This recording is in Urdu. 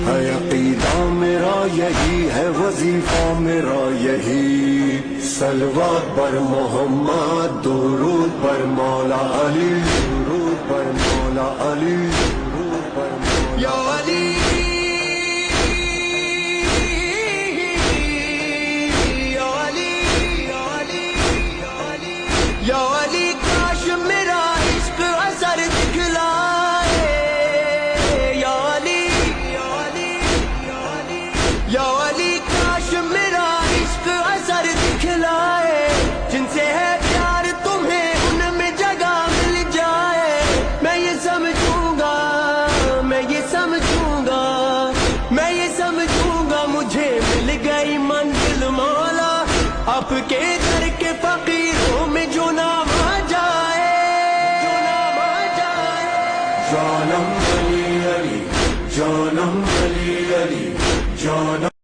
ہے عقیدہ میرا یہی ہے، وظیفہ میرا یہی، صلوات پر محمد، درود پر مولا علی، درود پر مولا علی، درود پر مولا علی۔ یا علی کاش میرا عشق اثر دکھلائے، یا علی، یا علی کاش میرا عشق اثر دکھلائے، جن سے ہے پیار تمہیں ان میں جگہ مل جائے۔ میں یہ سمجھوں گا، میں یہ سمجھوں گا، میں یہ سمجھوں گا مجھے مل گئی منزل مولا، آپ کے در کے فقیروں میں جو نام آ جائے، جو نام آ جائے۔ جانم علی علی، جانم علی علی، جانم